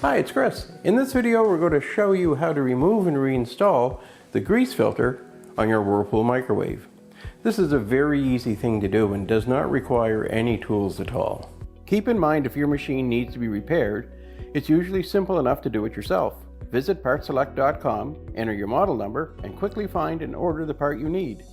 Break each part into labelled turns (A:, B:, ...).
A: Hi, it's Chris. In this video, we're going to show you how to remove and reinstall the grease filter on your Whirlpool microwave. This is a very easy thing to do and does not require any tools at all. Keep in mind, if your machine needs to be repaired, it's usually simple enough to do it yourself. Visit PartSelect.com, enter your model number, and quickly find and order the part you need.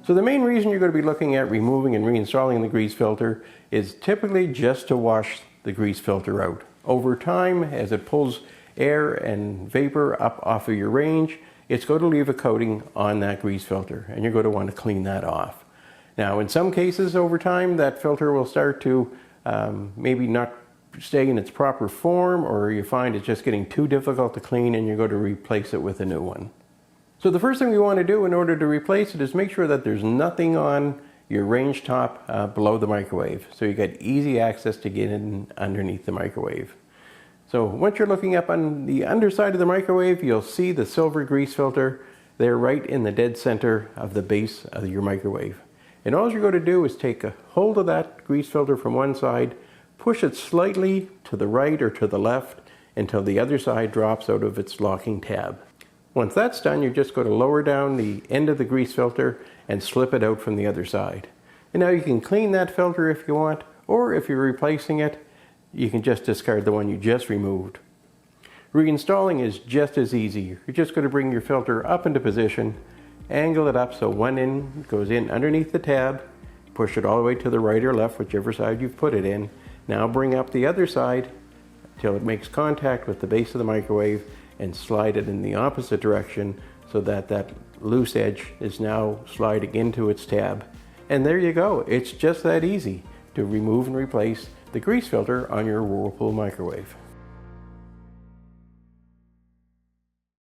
A: So the main reason you're going to be looking at removing and reinstalling the grease filter is typically just to wash the grease filter out. Over time, as it pulls air and vapor up off of your range, it's going to leave a coating on that grease filter, and you're going to want to clean that off. Now, in some cases over time, that filter will start to maybe not stay in its proper form, or you find it's just getting too difficult to clean and you're going to replace it with a new one. So the first thing we want to do in order to replace it is make sure that there's nothing on your range top below the microwave, so you get easy access to get in underneath the microwave. So once you're looking up on the underside of the microwave, you'll see the silver grease filter there right in the dead center of the base of your microwave. And all you're going to do is take a hold of that grease filter from one side, push it slightly to the right or to the left until the other side drops out of its locking tab. Once that's done, you're just going to lower down the end of the grease filter and slip it out from the other side. And now you can clean that filter if you want, or if you're replacing it, you can just discard the one you just removed. Reinstalling is just as easy. You're just going to bring your filter up into position, angle it up so one end goes in underneath the tab, push it all the way to the right or left, whichever side you've put it in. Now bring up the other side till it makes contact with the base of the microwave and slide it in the opposite direction so that that loose edge is now sliding into its tab. And there you go. It's just that easy to remove and replace the grease filter on your Whirlpool microwave.